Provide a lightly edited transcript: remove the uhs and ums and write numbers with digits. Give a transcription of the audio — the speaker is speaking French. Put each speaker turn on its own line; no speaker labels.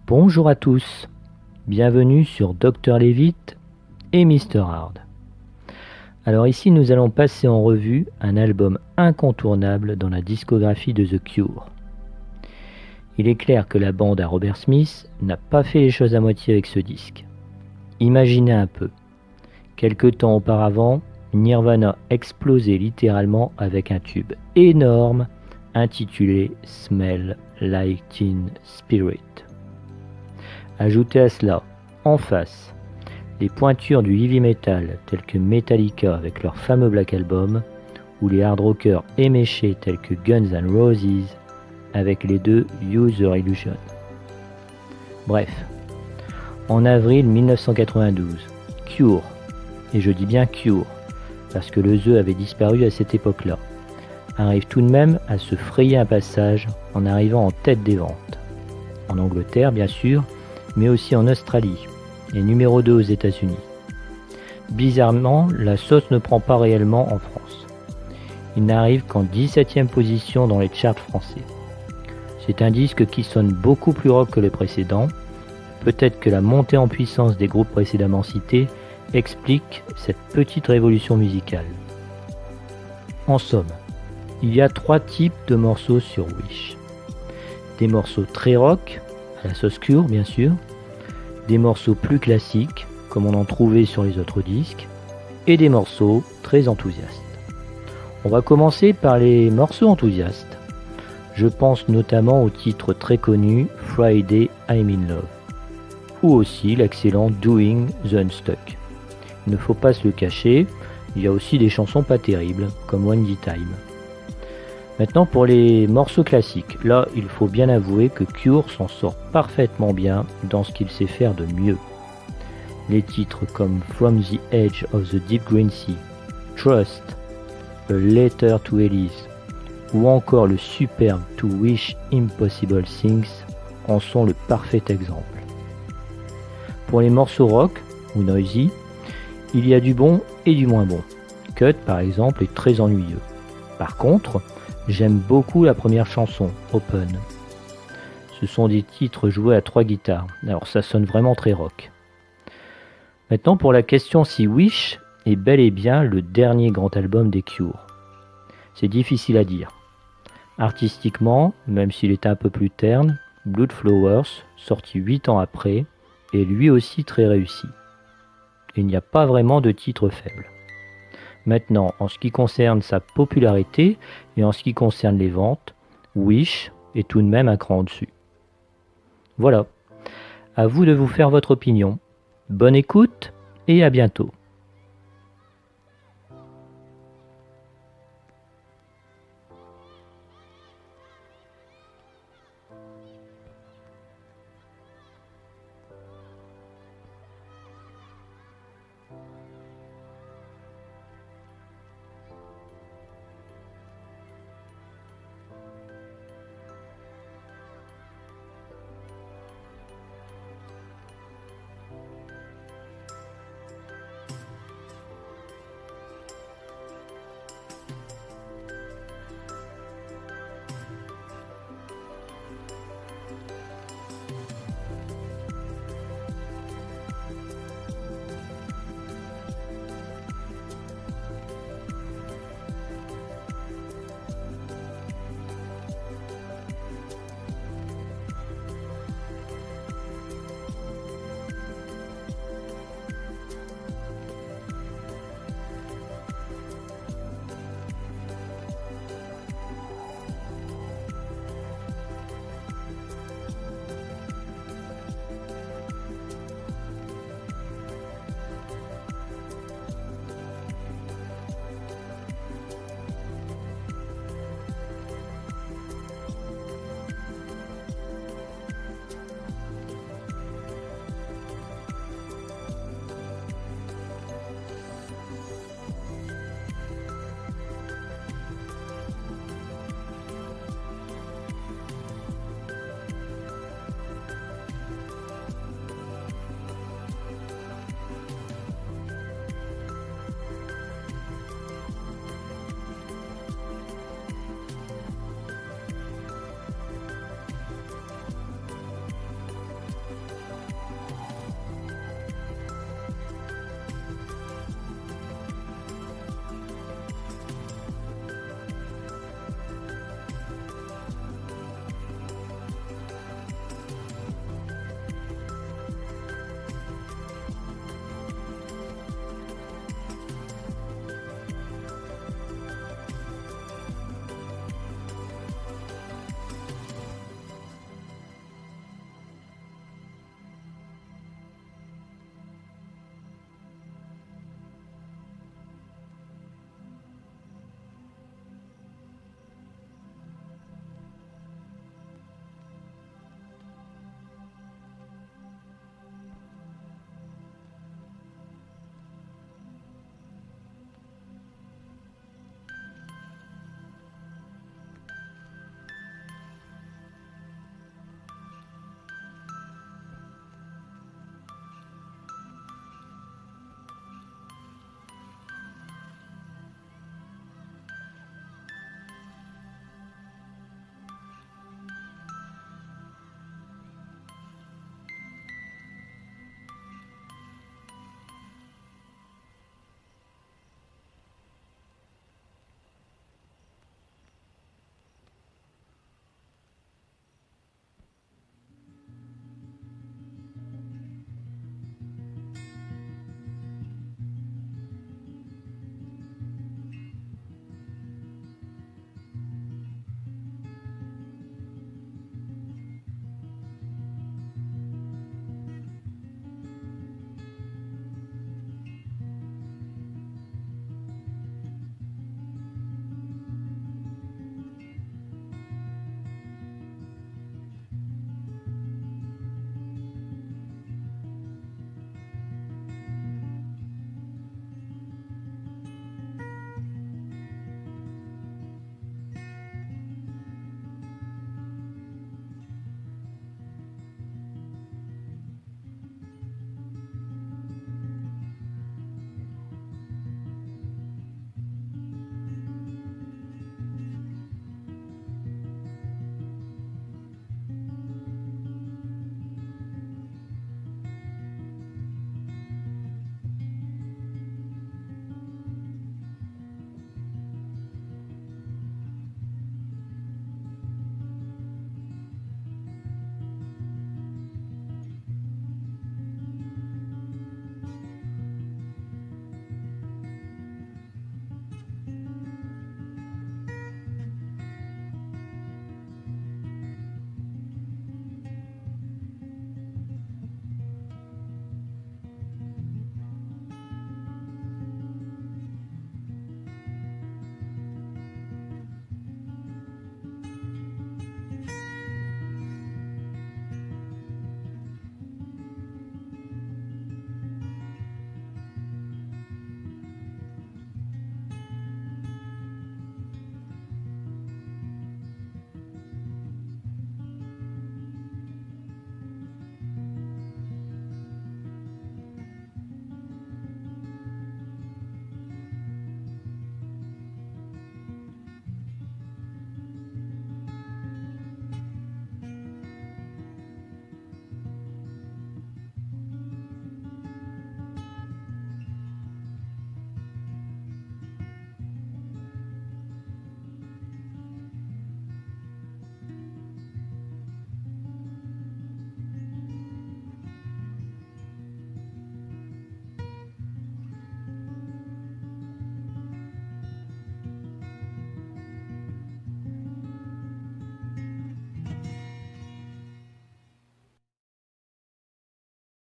Bonjour à tous, bienvenue sur Dr Levitt et Mr Hard. Alors ici nous allons passer en revue un album incontournable dans la discographie de The Cure. Il est clair que la bande à Robert Smith n'a pas fait les choses à moitié avec ce disque. Imaginez un peu, quelque temps auparavant, Nirvana explosait littéralement avec un tube énorme intitulé Smell Like Teen Spirit. Ajoutez à cela, en face, les pointures du heavy metal tels que Metallica avec leur fameux Black Album, ou les hard rockers éméchés tels que Guns N' Roses avec les deux Use Your Illusion. Bref, en avril 1992, Cure, et je dis bien Cure, parce que le The avait disparu à cette époque-là, arrive tout de même à se frayer un passage en arrivant en tête des ventes. En Angleterre, bien sûr, mais aussi en Australie, et numéro 2 aux États-Unis. Bizarrement, la sauce ne prend pas réellement en France. Il n'arrive qu'en 17e position dans les charts français. C'est un disque qui sonne beaucoup plus rock que le précédent. Peut-être que la montée en puissance des groupes précédemment cités explique cette petite révolution musicale. En somme, il y a 3 types de morceaux sur Wish. Des morceaux très rock, à la sauce Cure bien sûr, des morceaux plus classiques, comme on en trouvait sur les autres disques, et des morceaux très enthousiastes. On va commencer par les morceaux enthousiastes. Je pense notamment au titre très connu Friday I'm in Love, ou aussi l'excellent Doing the Unstuck. Il ne faut pas se le cacher, il y a aussi des chansons pas terribles, comme Windy Time. Maintenant pour les morceaux classiques, là il faut bien avouer que Cure s'en sort parfaitement bien dans ce qu'il sait faire de mieux. Les titres comme From the Edge of the Deep Green Sea, Trust, A Letter to Elise ou encore le superbe To Wish Impossible Things en sont le parfait exemple. Pour les morceaux rock ou noisy, il y a du bon et du moins bon. Cut par exemple est très ennuyeux. Par contre, j'aime beaucoup la première chanson, Open. Ce sont des titres joués à 3 guitares, alors ça sonne vraiment très rock. Maintenant pour la question si Wish est bel et bien le dernier grand album des Cure. C'est difficile à dire. Artistiquement, même s'il est un peu plus terne, Blood Flowers, sorti 8 ans après, est lui aussi très réussi. Il n'y a pas vraiment de titre faible. Maintenant, en ce qui concerne sa popularité et en ce qui concerne les ventes, Wish est tout de même un cran au-dessus. Voilà, à vous de vous faire votre opinion. Bonne écoute et à bientôt.